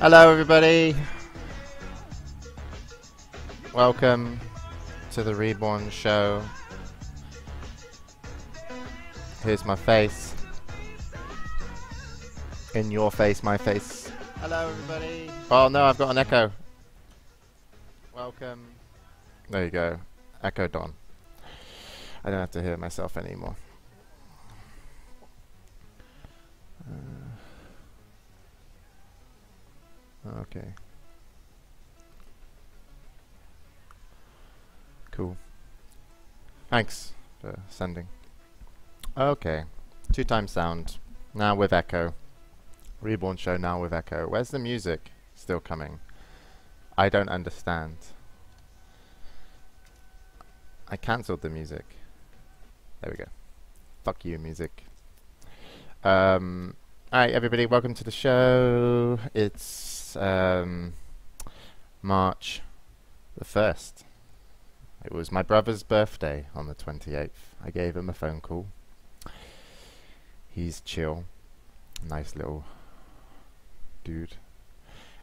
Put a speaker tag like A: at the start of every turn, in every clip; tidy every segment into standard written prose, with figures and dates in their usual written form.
A: Hello everybody, welcome to the Reborn Show. Here's my face, in your face, my face. Hello everybody. Oh no, I've got an echo. Welcome. There you go, echoed on. I don't have to hear myself anymore. Okay. Cool. Thanks for sending. Okay. 2x sound. Now with echo. Reborn Show now with echo. Where's the music? Still coming. I don't understand. I cancelled the music. There we go. Fuck you, music. Alright, everybody, welcome to the show. It's March the 1st. It was my brother's birthday on the 28th. I gave him a phone call. He's nice little dude.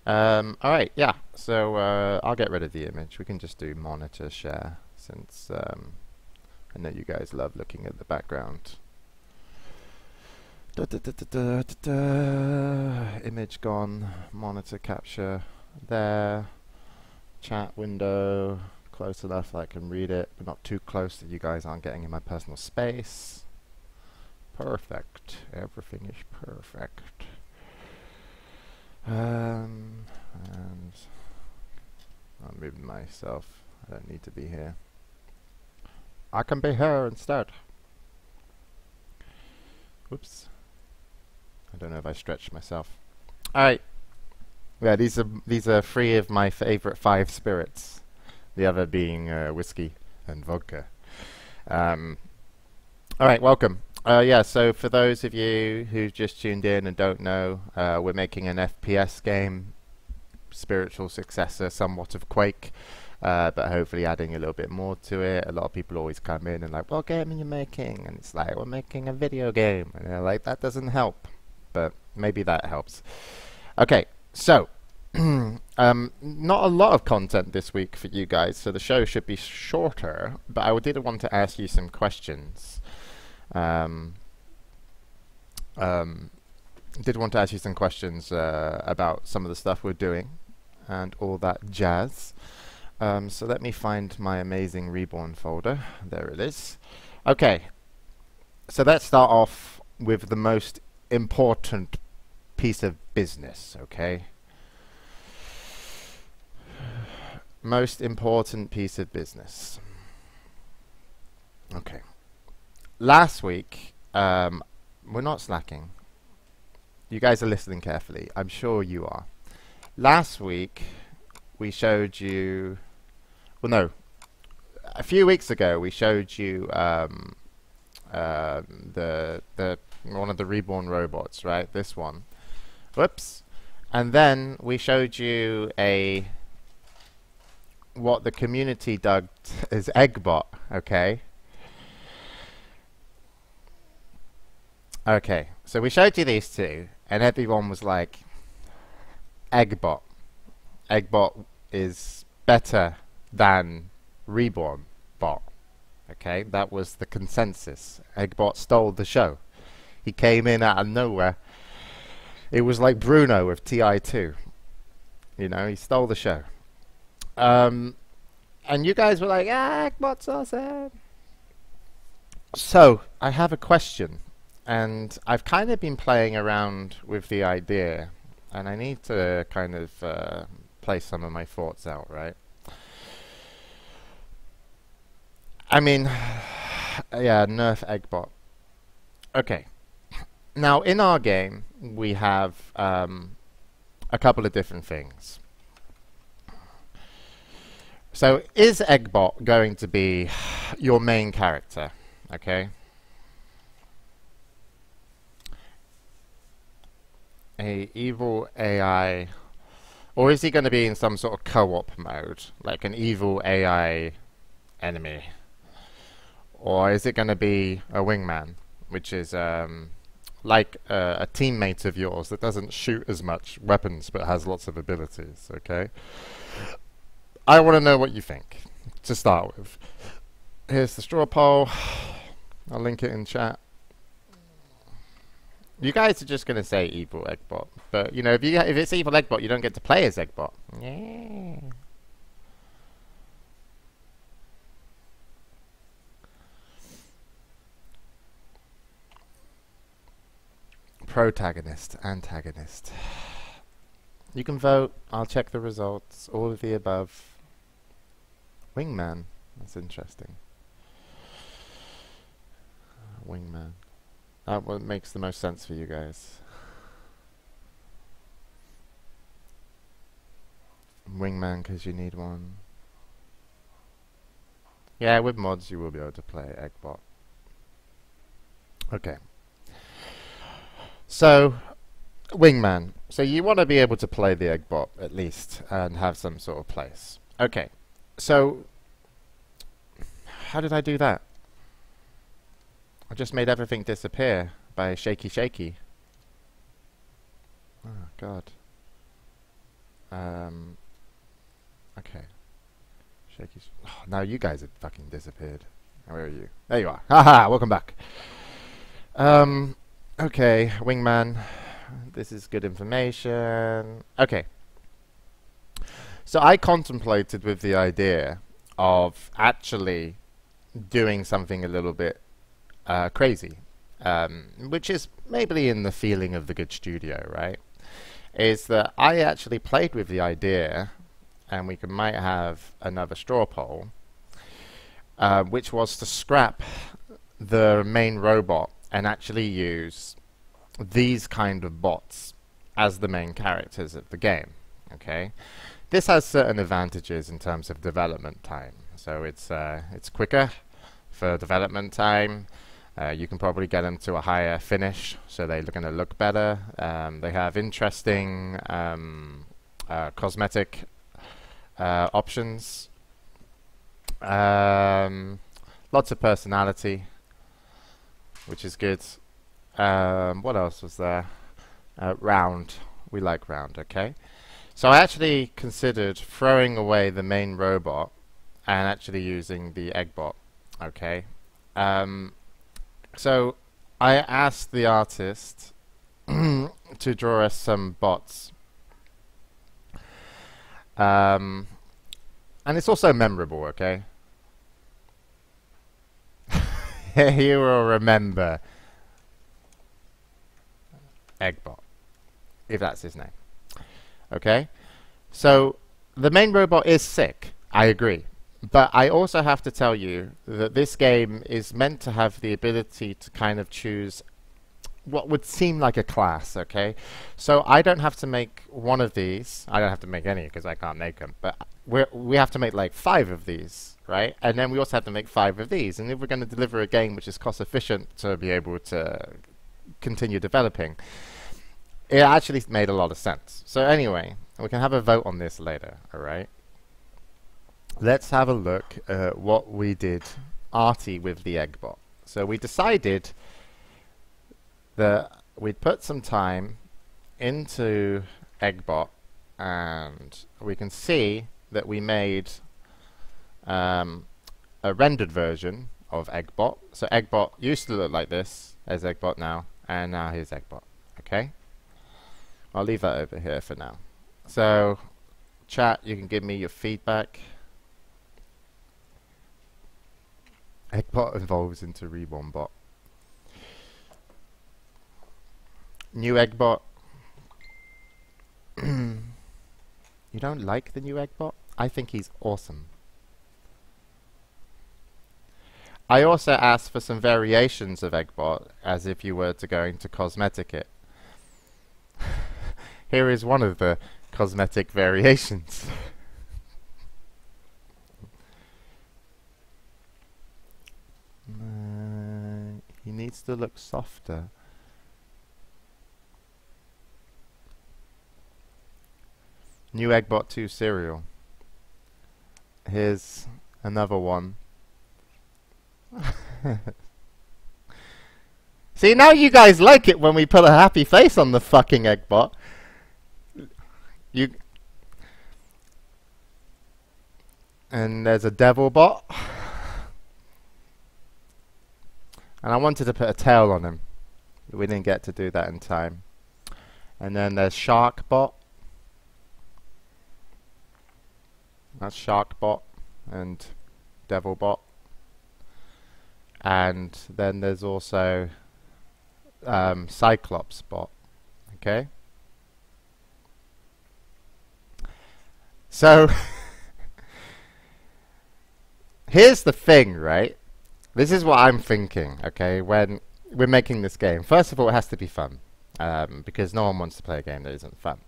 A: Alright, yeah, so I'll get rid of the image. We can just do monitor share since I know you guys love looking at the background. Image gone, monitor capture there, chat window close enough that I can read it, but not too close that you guys aren't getting in my personal space. Perfect, everything is perfect. And I'm moving myself, I don't need to be here. I can be here instead. Whoops. I don't know if I stretched myself. Alright. Yeah, these are three of my favorite 5 spirits. The other being whiskey and vodka. Alright, welcome. Yeah, so for those of you who just tuned in and don't know, we're making an FPS game, spiritual successor somewhat of Quake, but hopefully adding a little bit more to it. A lot of people always come in and like, what game are you making? And it's like, we're making a video game. And they're like, that doesn't help. But maybe that helps. Okay, so not a lot of content this week for you guys, so the show should be shorter, but I did want to ask you some questions. Did want to ask you some questions about some of the stuff we're doing and all that jazz. So let me find my Amazing Reborn folder. There it is. Okay, so let's start off with the most important piece of business, okay? Most important piece of business. Okay. Last week, we're not slacking. You guys are listening carefully. I'm sure you are. Last week, we showed you... Well, no. A few weeks ago, we showed you one of the reborn robots, right? This one. Whoops. And then we showed you what the community dubbed as Eggbot, okay? Okay, so we showed you these two, and everyone was like, Eggbot. Eggbot is better than Reborn Bot. Okay, that was the consensus. Eggbot stole the show. He came in out of nowhere. It was like Bruno with TI2. You know, he stole the show. And you guys were like, Eggbot's awesome. So, I have a question. And I've kind of been playing around with the idea. And I need to kind of play some of my thoughts out, right? I mean, yeah, nerf Eggbot. Okay. Now, in our game, we have a couple of different things. So, is Eggbot going to be your main character? Okay. A evil AI, or is he going to be in some sort of co-op mode, like an evil AI enemy? Or is it going to be a wingman, which is like a teammate of yours that doesn't shoot as much weapons but has lots of abilities, okay? I want to know what you think, to start with. Here's the straw poll. I'll link it in chat. You guys are just going to say evil Eggbot, but you know, if it's evil Eggbot, you don't get to play as Eggbot. Yeah. Protagonist, antagonist. You can vote. I'll check the results. All of the above. Wingman. That's interesting. Wingman. That one makes the most sense for you guys. Wingman, because you need one. Yeah, with mods you will be able to play Eggbot. Okay. So, Wingman. So you want to be able to play the Eggbot, at least, and have some sort of place. Okay. So, how did I do that? I just made everything disappear by shaky shaky. Oh, God. Okay. Shaky. Oh, now you guys have fucking disappeared. Where are you? There you are. Haha, welcome back. Okay, Wingman. This is good information. Okay. So I contemplated with the idea of actually doing something a little bit crazy, which is maybe in the feeling of the good studio, right? Is that I actually played with the idea, and we might have another straw poll, which was to scrap the main robot and actually use these kind of bots as the main characters of the game. Okay, this has certain advantages in terms of development time. So it's quicker for development time. You can probably get them to a higher finish, so they're going to look better. They have interesting cosmetic options. Lots of personality, which is good. What else was there? Round. We like round, okay? So I actually considered throwing away the main robot and actually using the Eggbot, okay? So I asked the artist to draw us some bots. And it's also memorable, okay? You will remember Eggbot, if that's his name. Okay? So the main robot is sick, I agree. But I also have to tell you that this game is meant to have the ability to kind of choose what would seem like a class, okay? So I don't have to make one of these. I don't have to make any because I can't make them. But we have to make like 5 of these, right? And then we also have to make 5 of these. And if we're going to deliver a game which is cost efficient to be able to continue developing, it actually made a lot of sense. So anyway, we can have a vote on this later, alright? Let's have a look at what we did arty with the Eggbot. So we decided that we'd put some time into Eggbot, and we can see that we made a rendered version of Eggbot. So Eggbot used to look like this. There's Eggbot now, and now here's Eggbot. Okay? I'll leave that over here for now. So, chat, you can give me your feedback. Eggbot evolves into Reborn Bot. New Eggbot. You don't like the new Eggbot? I think he's awesome. I also asked for some variations of Eggbot, as if you were to going to cosmetic it. Here is one of the cosmetic variations. He needs to look softer. New Eggbot 2 cereal. Here's another one. See, now you guys like it when we put a happy face on the fucking eggbot. You. And there's a devil bot. And I wanted to put a tail on him. We didn't get to do that in time. And then there's shark bot. That's shark bot and devil bot. And then there's also Cyclops bot. Okay. So here's the thing, right? This is what I'm thinking, okay, when we're making this game. First of all, it has to be fun, because no one wants to play a game that isn't fun.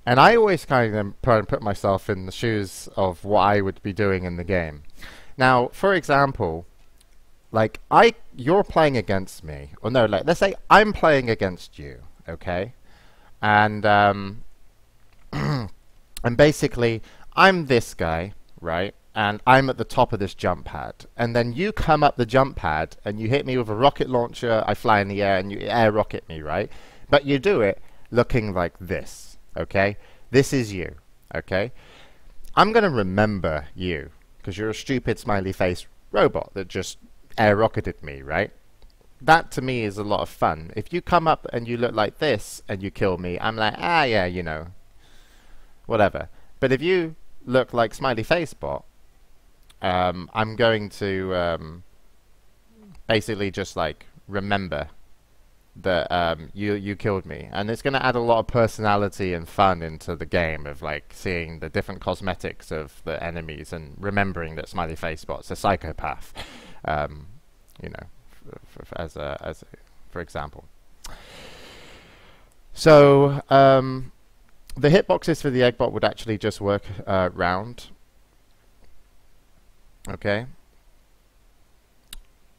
A: And I always kind of try and put myself in the shoes of what I would be doing in the game. Now, for example, like you're playing against me, or no, like let's say I'm playing against you, okay, and and basically I'm this guy, right? And I'm at the top of this jump pad, and then you come up the jump pad and you hit me with a rocket launcher. I fly in the air and you air rocket me, right? But you do it looking like this, okay? This is you, okay? I'm gonna remember you because you're a stupid smiley face robot that just air rocketed me, right? That to me is a lot of fun. If you come up and you look like this and you kill me, I'm like, ah, yeah, you know, whatever. But if you look like smiley face bot, I'm going to basically just like remember that you killed me, and it's going to add a lot of personality and fun into the game of like seeing the different cosmetics of the enemies and remembering that smiley face bot's a psychopath, you know, for example. So the hitboxes for the eggbot would actually just work round. Okay,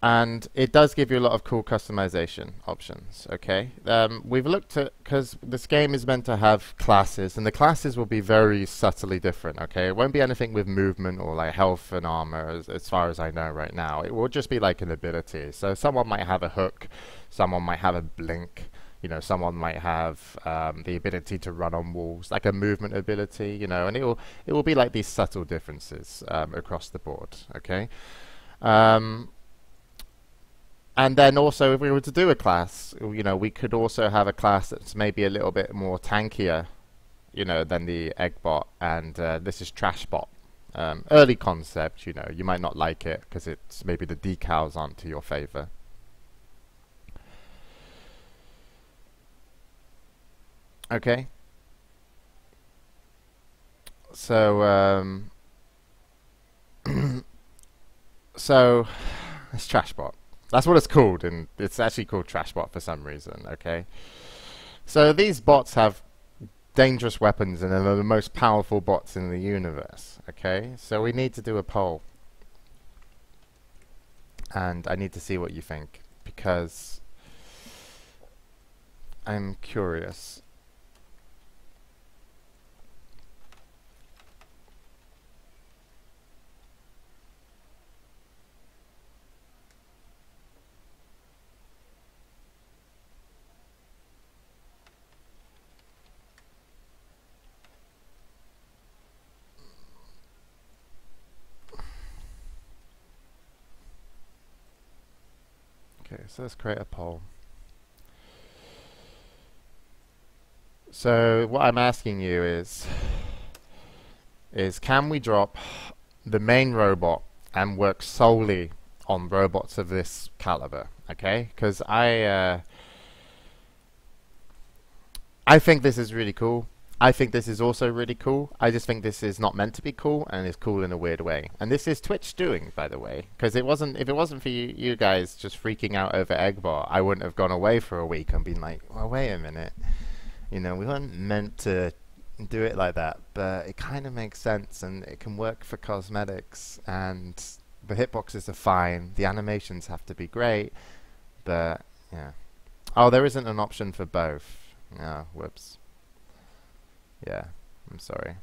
A: and it does give you a lot of cool customization options. Okay, we've looked at, because this game is meant to have classes, and the classes will be very subtly different. Okay, it won't be anything with movement or like health and armor as far as I know right now. It will just be like an ability. So someone might have a hook, someone might have a blink, you know, someone might have the ability to run on walls, like a movement ability, you know, and it will be like these subtle differences across the board, okay? And then also, if we were to do a class, you know, we could also have a class that's maybe a little bit more tankier, you know, than the eggbot, and this is Trashbot. Early concept, you know, you might not like it because it's maybe the decals aren't to your favor. Okay, so so it's Trashbot. That's what it's called, and it's actually called Trashbot for some reason. Okay, so these bots have dangerous weapons and they're the most powerful bots in the universe. Okay, so we need to do a poll, and I need to see what you think because I'm curious. Okay, so let's create a poll. So what I'm asking you is can we drop the main robot and work solely on robots of this caliber? Okay, because I think this is really cool. I think this is also really cool. I just think this is not meant to be cool, and it's cool in a weird way. And this is Twitch doing, by the way, because if it wasn't for you guys just freaking out over Eggbot, I wouldn't have gone away for a week and been like, well, wait a minute, you know, we weren't meant to do it like that, but it kind of makes sense, and it can work for cosmetics, and the hitboxes are fine. The animations have to be great, but yeah. Oh, there isn't an option for both. Oh, whoops. Yeah, I'm sorry.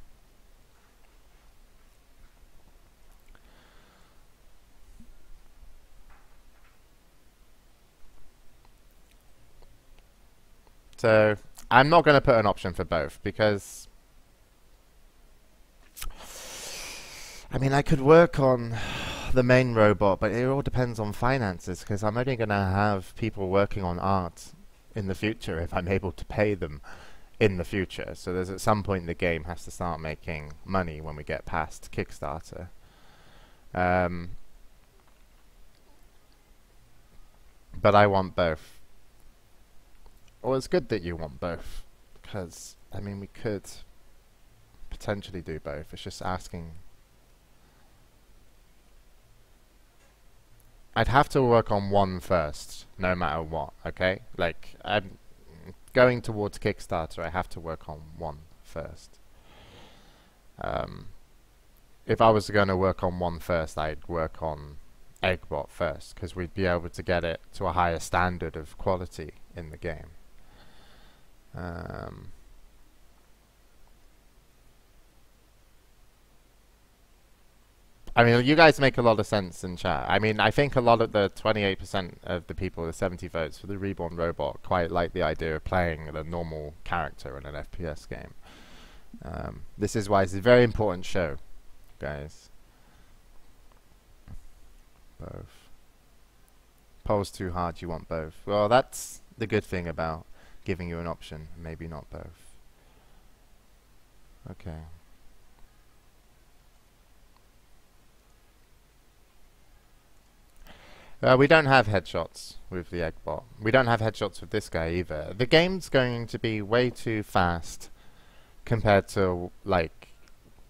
A: So I'm not going to put an option for both because, I mean, I could work on the main robot, but it all depends on finances because I'm only going to have people working on art in the future if I'm able to pay them in the future. So there's at some point the game has to start making money when we get past Kickstarter. But I want both. Well, it's good that you want both because, I mean, we could potentially do both. It's just asking. I'd have to work on one first, no matter what, okay? Like, I'm going towards Kickstarter, I have to work on one first. If I was going to work on one first, I'd work on Eggbot first, because we'd be able to get it to a higher standard of quality in the game. I mean, you guys make a lot of sense in chat. I mean, I think a lot of the 28% of the people, the 70 votes for the Reborn Robot, quite like the idea of playing a normal character in an FPS game. This is why it's a very important show, guys. Both. Poll's too hard, you want both. Well, that's the good thing about giving you an option, maybe not both. Okay. We don't have headshots with the Eggbot. We don't have headshots with this guy either. The game's going to be way too fast compared to like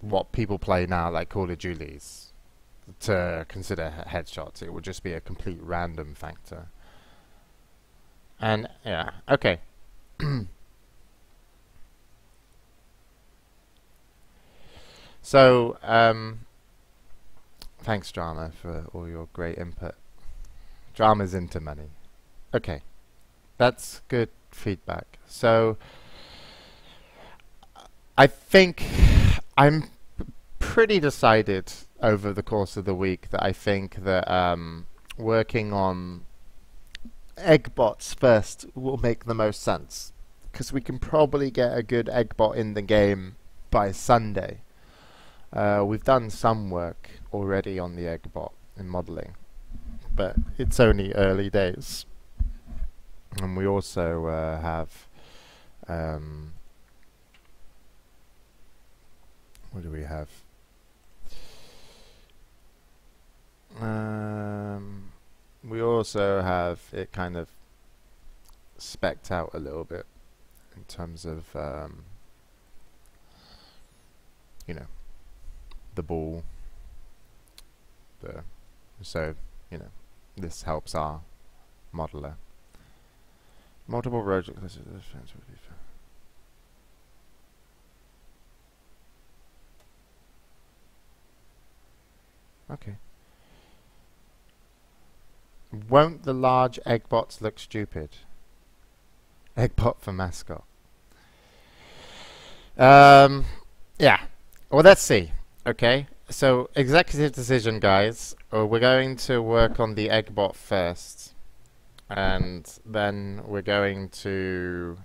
A: what people play now, like Call of Duty's, to consider headshots. It would just be a complete random factor. And yeah, okay. So, thanks Drama for all your great input. Drama's into money. Okay, that's good feedback. So, I think I'm pretty decided over the course of the week that I think that working on Eggbots first will make the most sense, because we can probably get a good Eggbot in the game by Sunday. We've done some work already on the Eggbot in modeling, but it's only early days. And we also have what do we have? We also have it kind of specced out a little bit in terms of you know, the ball, so you know, this helps our modeler. Multiple roads. Okay. Won't the large Eggbots look stupid? Eggbot for mascot. Yeah. Well, let's see. Okay. So, executive decision, guys. We're going to work on the Eggbot first, and then we're going to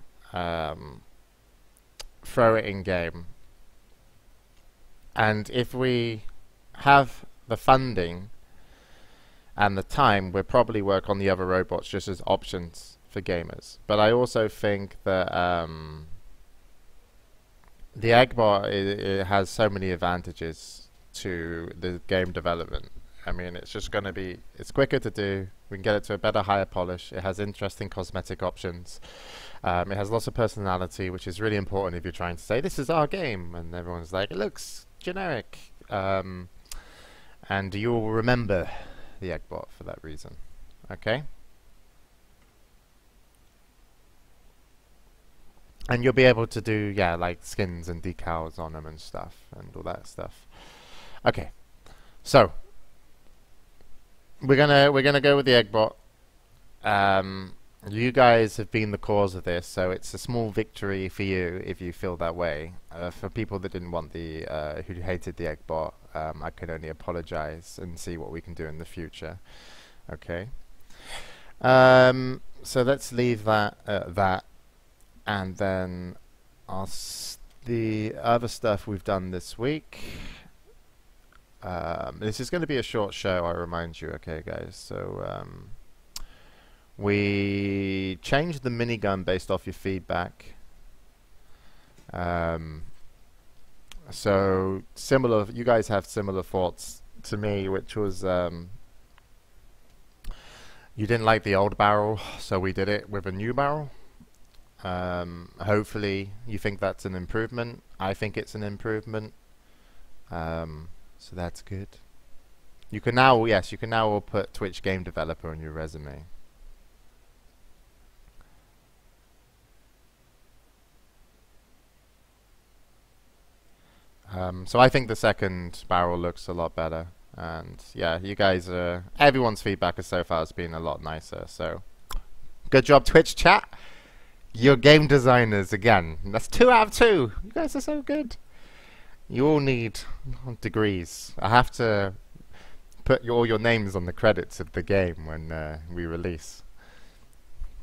A: throw it in game. And if we have the funding and the time, we'll probably work on the other robots just as options for gamers. But I also think that the Eggbot it has so many advantages to the game development. I mean, it's just going to be, it's quicker to do, we can get it to a better, higher polish, it has interesting cosmetic options, it has lots of personality, which is really important if you're trying to say, this is our game, and everyone's like, it looks generic. And you'll remember the Eggbot for that reason. Okay? And you'll be able to do, yeah, like skins and decals on them and stuff, and all that stuff. Okay. So we're gonna go with the Eggbot. You guys have been the cause of this, so it's a small victory for you if you feel that way. For people that didn't want the, who hated the Eggbot, I can only apologize and see what we can do in the future. Okay. So let's leave that at that. And then the other stuff we've done this week. This is going to be a short show, I remind you, okay, guys? So we changed the minigun based off your feedback. So similar, you guys have similar thoughts to me, which was you didn't like the old barrel, so we did it with a new barrel. Hopefully you think that's an improvement. I think it's an improvement. So that's good. You can now, yes, you can now put Twitch Game Developer on your resume. So I think the second barrel looks a lot better. And yeah, you guys, everyone's feedback so far has been a lot nicer. So good job, Twitch chat. You're game designers again. That's 2 out of 2. You guys are so good. You all need degrees. I have to put all your names on the credits of the game when we release.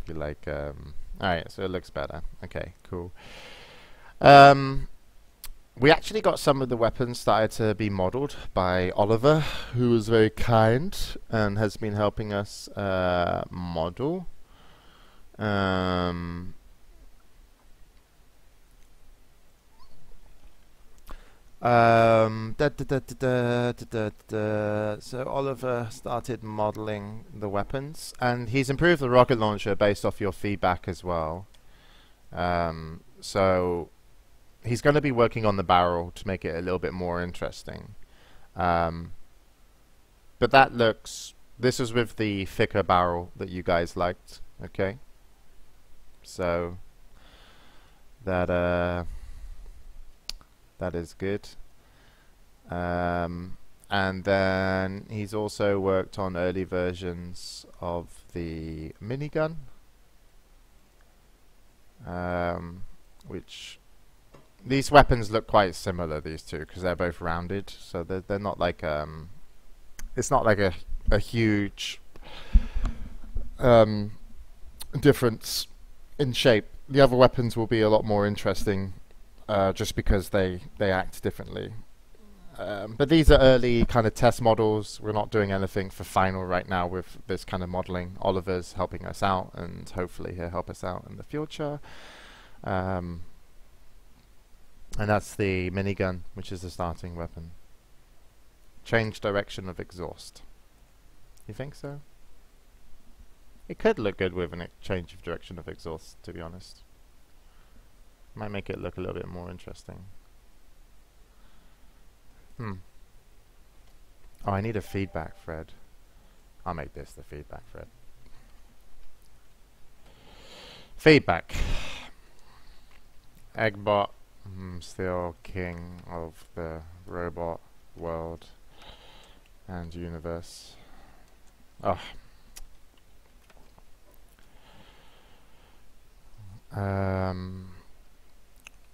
A: You're like, alright, so it looks better. Okay, cool. We actually got some of the weapons started to be modeled by Oliver, who was very kind and has been helping us model. So Oliver started modeling the weapons, and he's improved the rocket launcher based off your feedback as well. So he's going to be working on the barrel to make it a little bit more interesting. But that looks, this is with the thicker barrel that you guys liked, okay? So that is good. And then he's also worked on early versions of the minigun, which these weapons look quite similar, these two, because they're both rounded, so they're not like it's not like a huge difference in shape. The other weapons will be a lot more interesting, just because they act differently. But these are early kind of test models. We're not doing anything for final right now with this kind of modeling. Oliver's helping us out, and hopefully he'll help us out in the future. And that's the minigun, which is the starting weapon. Change direction of exhaust. You think so? It could look good with a change of direction of exhaust, to be honest. Might make it look a little bit more interesting. Oh, I need a feedback thread. I'll make this the feedback thread. Feedback. Eggbot, still king of the robot world and universe. Oh.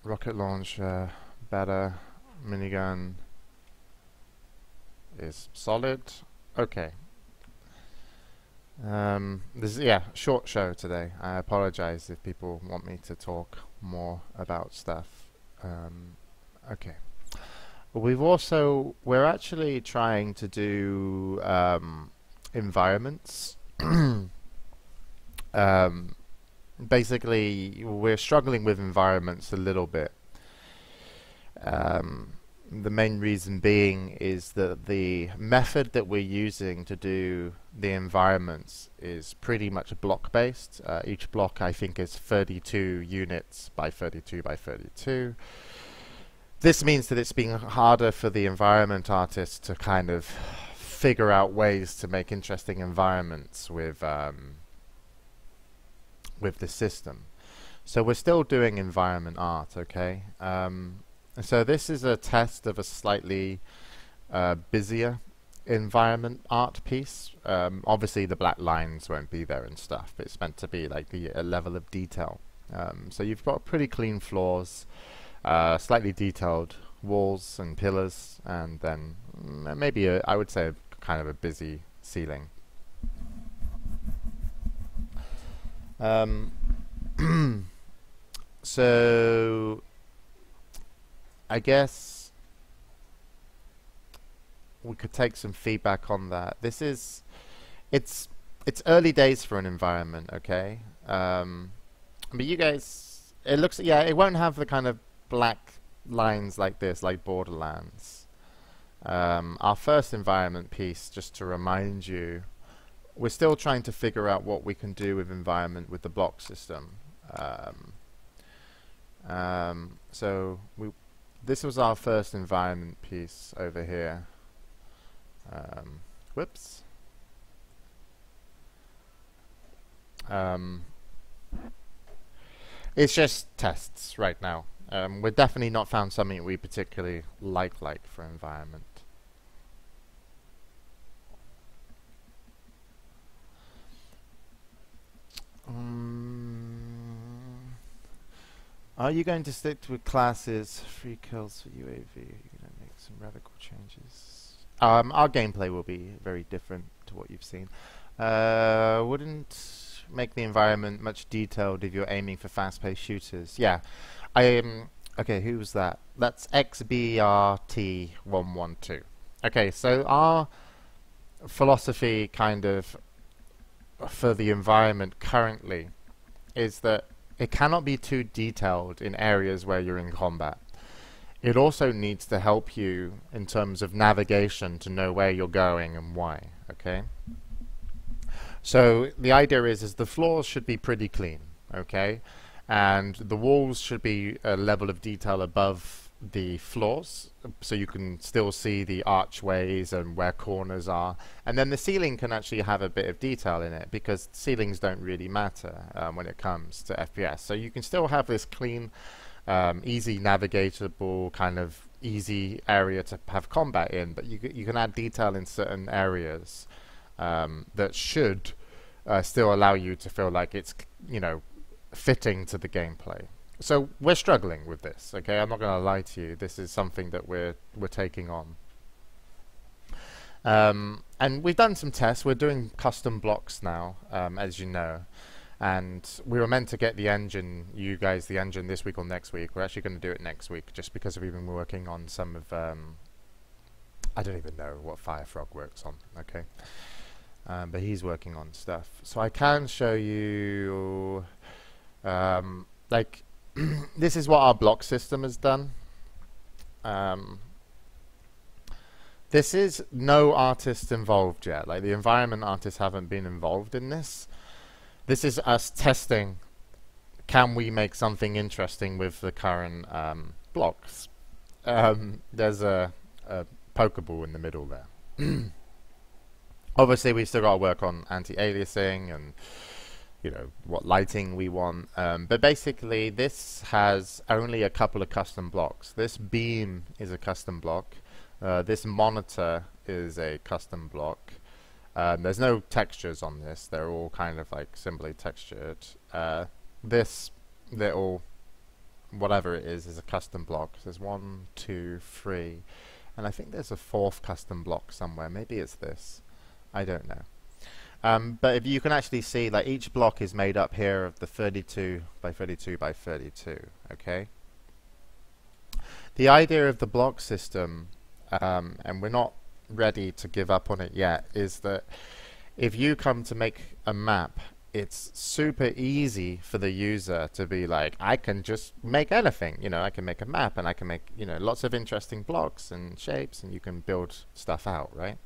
A: Rocket launcher, better. Minigun is solid. Okay. This is, yeah, short show today. I apologize if people want me to talk more about stuff. Okay. We're actually trying to do environments. Basically, we're struggling with environments a little bit. The main reason being is that the method that we're using to do the environments is pretty much block based. Each block, I think, is 32 units by 32 by 32. This means that it's been harder for the environment artists to kind of figure out ways to make interesting environments with the system. So we're still doing environment art, okay? So this is a test of a slightly busier environment art piece. Obviously the black lines won't be there and stuff, but it's meant to be like the level of detail. So you've got pretty clean floors, slightly detailed walls and pillars, and then maybe I would say kind of a busy ceiling. So I guess we could take some feedback on that. It's it's early days for an environment, okay? But you guys, it looks, yeah, it won't have the kind of black lines like this, like Borderlands. Our first environment piece, just to remind you, we're still trying to figure out what we can do with environment with the block system. So this was our first environment piece over here. Whoops. It's just tests right now. We've definitely not found something we particularly like for environment. Are you going to stick with classes, free kills for UAV? You're going to make some radical changes. Our gameplay will be very different to what you've seen. Wouldn't make the environment much detailed if you're aiming for fast-paced shooters. Yeah, okay, who was that? That's XBRT112. Okay, so our philosophy kind of for the environment currently is that it cannot be too detailed in areas where you're in combat. It also needs to help you in terms of navigation to know where you're going and why, okay? So the idea is the floors should be pretty clean, okay? And the walls should be a level of detail above the floors, so you can still see the archways and where corners are. And then the ceiling can actually have a bit of detail in it, because ceilings don't really matter when it comes to FPS. So you can still have this clean, easy navigatable, kind of easy area to have combat in, but you can add detail in certain areas that should still allow you to feel like it's, you know, fitting to the gameplay. So we're struggling with this, okay? I'm not going to lie to you. This is something that we're taking on. And we've done some tests. We're doing custom blocks now, as you know. And we were meant to get the engine, you guys, the engine this week or next week. We're actually going to do it next week, just because we've been working on some of, I don't even know what Firefrog works on, okay? But he's working on stuff. So I can show you, like, this is what our block system has done. This is no artists involved yet. Like, the environment artists haven't been involved in this. This is us testing, can we make something interesting with the current blocks. There's a Pokeball in the middle there. Obviously, we've still got to work on anti-aliasing and, you know, what lighting we want. But basically, this has only a couple of custom blocks. This beam is a custom block. This monitor is a custom block. There's no textures on this. They're all kind of like simply textured. This little whatever it is a custom block. There's 1, 2, 3, and I think there's a fourth custom block somewhere. Maybe it's this. I don't know. But if you can actually see, like, each block is made up here of the 32 by 32 by 32. Okay. The idea of the block system, and we're not ready to give up on it yet, is that if you come to make a map, it's super easy for the user to be like, I can just make anything, you know, I can make a map and I can make, you know, lots of interesting blocks and shapes, and you can build stuff out, right?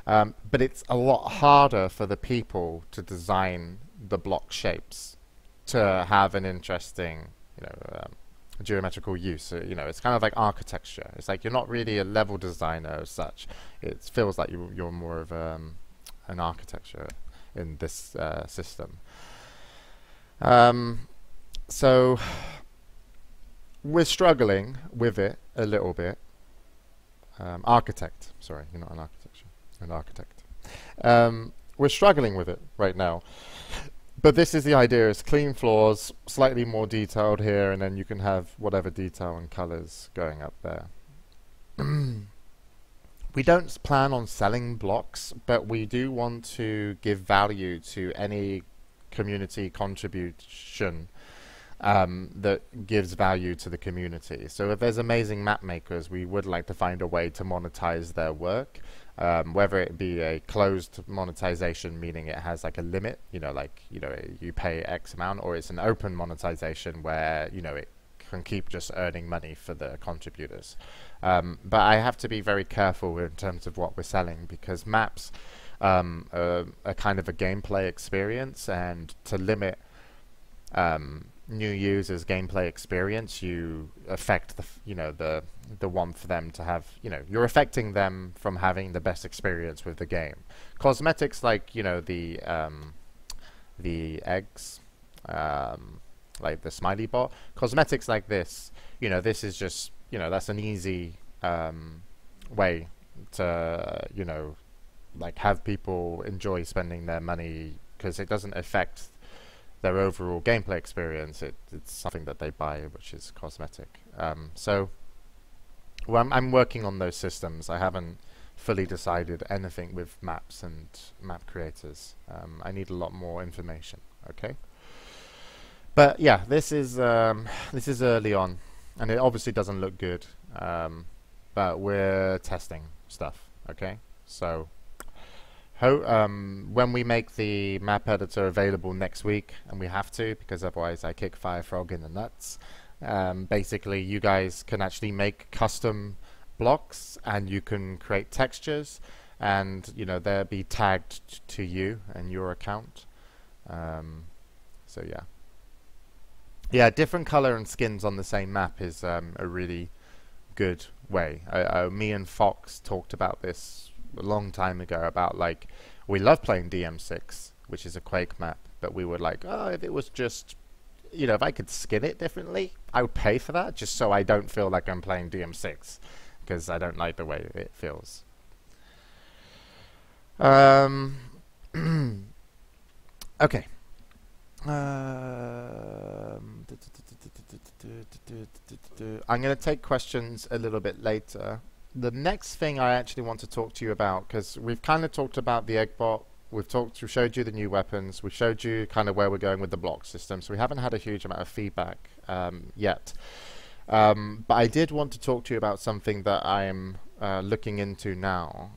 A: But it's a lot harder for the people to design the block shapes to have an interesting, you know, geometrical use. You know, it's kind of like architecture. It's like you're not really a level designer as such. It feels like you're more of an architecture in this system. So we're struggling with it a little bit. Architect, sorry, you're not an architecture, an architect. We're struggling with it right now. But this is the idea, is clean floors, slightly more detailed here, and then you can have whatever detail and colors going up there. We don't plan on selling blocks, but we do want to give value to any community contribution that gives value to the community. So if there's amazing map makers, we would like to find a way to monetize their work, whether it be a closed monetization, meaning it has like a limit, like you pay X amount, or it's an open monetization where it can keep just earning money for the contributors. But I have to be very careful in terms of what we're selling, because maps are kind of a gameplay experience, and to limit new users' gameplay experience, you affect the want for them to have, you're affecting them from having the best experience with the game. Cosmetics like the eggs, like the smiley bot, cosmetics like this, this is just that's an easy way to like have people enjoy spending their money, because it doesn't affect their overall gameplay experience. It's something that they buy, which is cosmetic. So I'm working on those systems. I haven't fully decided anything with maps and map creators. I need a lot more information. Okay, but yeah, this is early on, and it obviously doesn't look good. But we're testing stuff. Okay, so when we make the map editor available next week, and we have to, because otherwise I kick Firefrog in the nuts, basically you guys can actually make custom blocks, and you can create textures, and they'll be tagged to you and your account. So yeah, different color and skins on the same map is a really good way. Me and Fox talked about this a long time ago, about like, we love playing DM6, which is a Quake map, but we were like, oh, if it was just, if I could skin it differently, I would pay for that, just so I don't feel like I'm playing DM6, because I don't like the way it feels. Okay. I'm going to take questions a little bit later. The next thing I actually want to talk to you about, because we've kind of talked about the egg bot, we showed you the new weapons, we showed you kind of where we're going with the block system, so we haven't had a huge amount of feedback yet. But I did want to talk to you about something that I'm looking into now.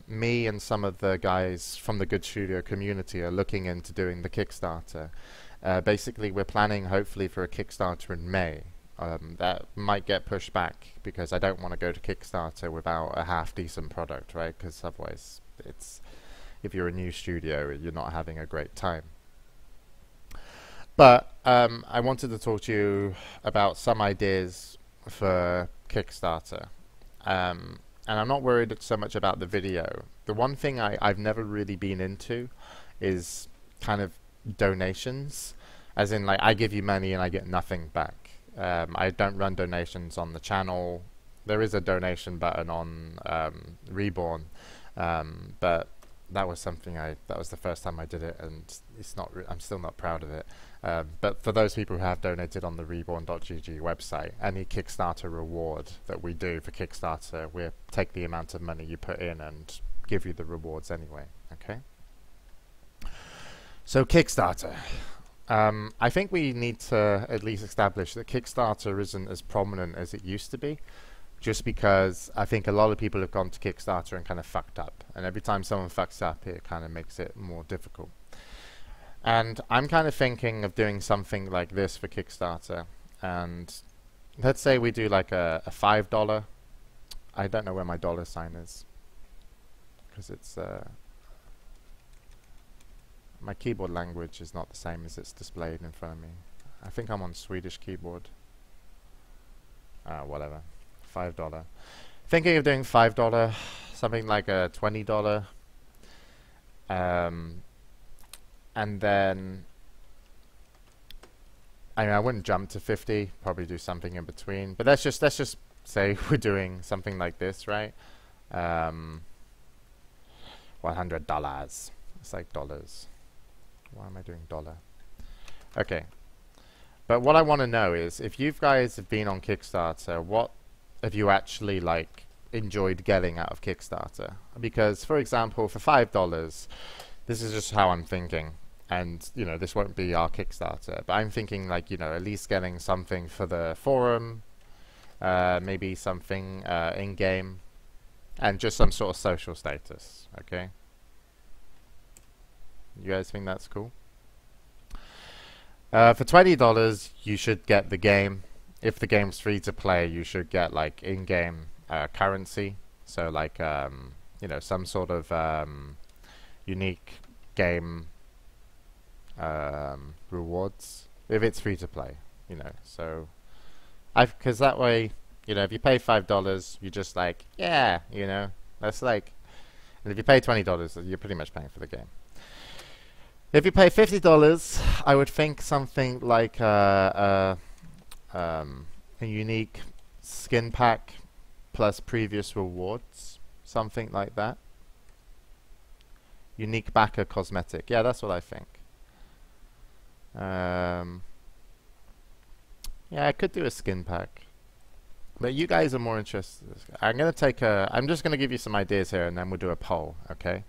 A: Me and some of the guys from the Good Studio community are looking into doing the Kickstarter. Basically, we're planning hopefully for a Kickstarter in May. That might get pushed back, because I don't want to go to Kickstarter without a half-decent product, right? Because otherwise, if you're a new studio, you're not having a great time. But I wanted to talk to you about some ideas for Kickstarter. And I'm not worried so much about the video. The one thing I've never really been into is kind of donations. As in, like, I give you money and I get nothing back. I don't run donations on the channel. There is a donation button on Reborn, but that was something that was the first time I did it, and I'm still not proud of it. But for those people who have donated on the reborn.gg website, any Kickstarter reward that we do for Kickstarter, we'll take the amount of money you put in and give you the rewards anyway. Okay. So Kickstarter. I think we need to at least establish that Kickstarter isn't as prominent as it used to be, just because I think a lot of people have gone to Kickstarter and kind of fucked up, and every time someone fucks up, it kind of makes it more difficult. And I'm kind of thinking of doing something like this for Kickstarter, and let's say we do like a $5. I don't know where my dollar sign is, because it's my keyboard language is not the same as it's displayed in front of me. I think I'm on Swedish keyboard. Whatever. $5. Thinking of doing $5, something like a $20. And then I wouldn't jump to 50, probably do something in between. But let's just say we're doing something like this, right? $100. It's like dollars. Why am I doing dollar? Okay. But what I want to know is, if you guys have been on Kickstarter, what have you actually like enjoyed getting out of Kickstarter? Because, for example, for $5, this is just how I'm thinking. And you know, this won't be our Kickstarter, but I'm thinking like, you know, at least getting something for the forum, maybe something in game, and just some sort of social status. Okay, you guys think that's cool? For $20, you should get the game. If the game's free to play, you should get like in-game currency. So like you know, some sort of unique game rewards if it's free to play, you know. So because that way, you know, if you pay $5, you're just like, yeah, you know, that's like. And if you pay $20, you're pretty much paying for the game. If you pay $50, I would think something like a unique skin pack plus previous rewards, something like that. Unique backer cosmetic. Yeah, that's what I think. Yeah, I could do a skin pack, but you guys are more interested. I'm just gonna give you some ideas here, and then we'll do a poll. Okay.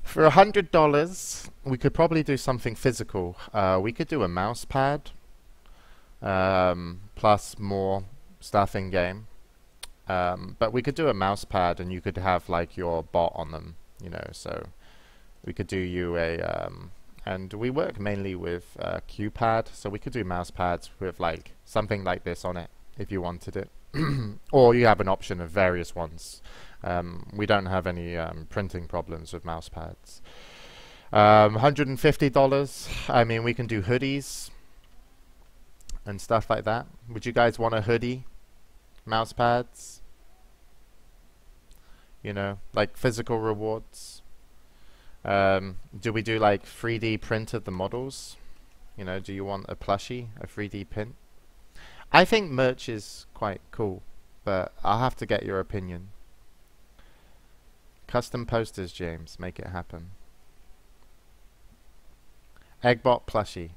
A: For $100, we could probably do something physical. We could do a mouse pad, plus more stuff in game. But we could do a mouse pad, and you could have like your bot on them, you know. So we could do you a, and we work mainly with QPad, so we could do mouse pads with like something like this on it if you wanted it, or you have an option of various ones. We don't have any printing problems with mouse pads. $150. I mean, we can do hoodies and stuff like that. Would you guys want a hoodie? Mouse pads? You know, like physical rewards. Do we do like 3D print of the models? You know, do you want a plushie, a 3D print? I think merch is quite cool, but I'll have to get your opinion. Custom posters, James. Make it happen. Eggbot plushie.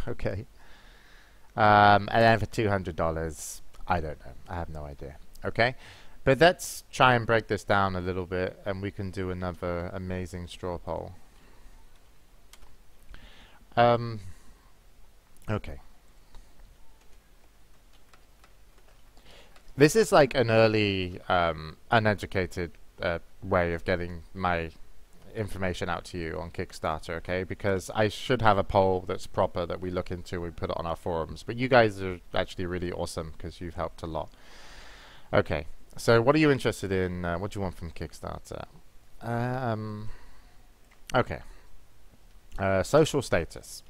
A: Okay. And then for $200, I don't know. I have no idea. Okay. But let's try and break this down a little bit, and we can do another amazing straw poll. Okay. This is like an early, uneducated way of getting my information out to you on Kickstarter, okay? Because I should have a poll that's proper that we look into, we put it on our forums. But you guys are actually really awesome because you've helped a lot. Okay, so what are you interested in? What do you want from Kickstarter? Okay. Social status.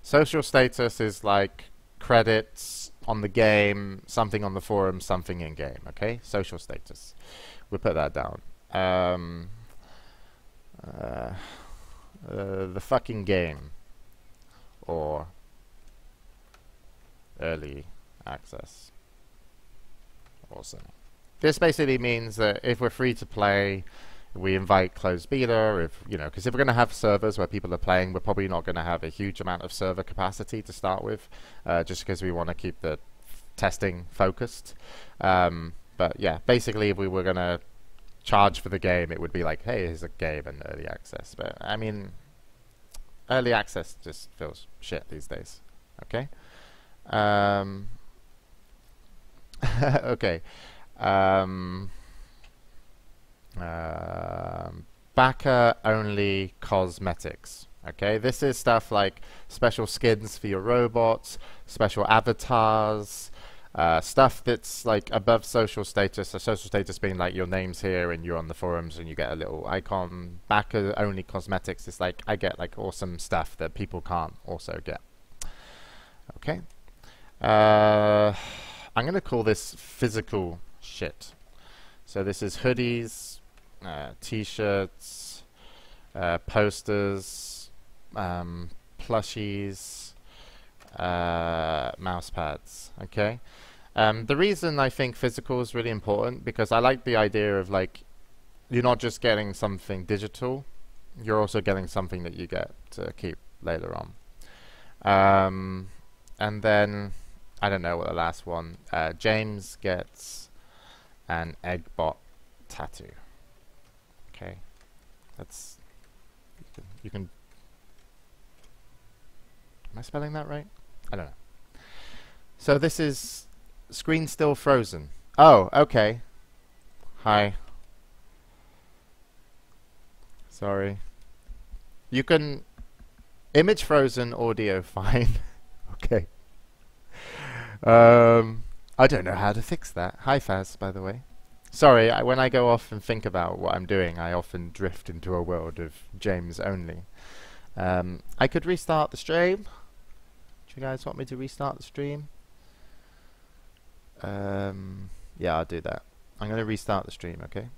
A: Social status is like credits on the game, something on the forum, something in game, okay? Social status. We'll put that down. The fucking game, or early access. Awesome. This basically means that if we're free to play, we invite closed beta. If you know, because if we're going to have servers where people are playing, we're probably not going to have a huge amount of server capacity to start with, just because we want to keep the testing focused. But yeah, basically, if we were going to charge for the game, it would be like, hey, here's a game and early access. But I mean, early access just feels shit these days. Okay. Okay. Backer only cosmetics. Okay, this is stuff like special skins for your robots, special avatars, stuff that's like above social status. So social status being like your name's here and you're on the forums and you get a little icon. Backer only cosmetics is like I get like awesome stuff that people can't also get. Okay. I'm gonna call this physical shit. So this is hoodies, t-shirts, posters, plushies, mouse pads. Okay. The reason I think physical is really important because I like the idea of like you're not just getting something digital, you're also getting something that you get to keep later on. And then I don't know what the last one. James gets an eggbot tattoo. Okay, that's you can Am I spelling that right? I don't know. So this is screen still frozen. Oh, okay. Hi. Sorry. You can image frozen, audio fine. Okay. I don't know how to fix that. Hi Faz, by the way. Sorry, when I go off and think about what I'm doing, I often drift into a world of James only. I could restart the stream. Do you guys want me to restart the stream? Yeah, I'll do that. I'm going to restart the stream, okay?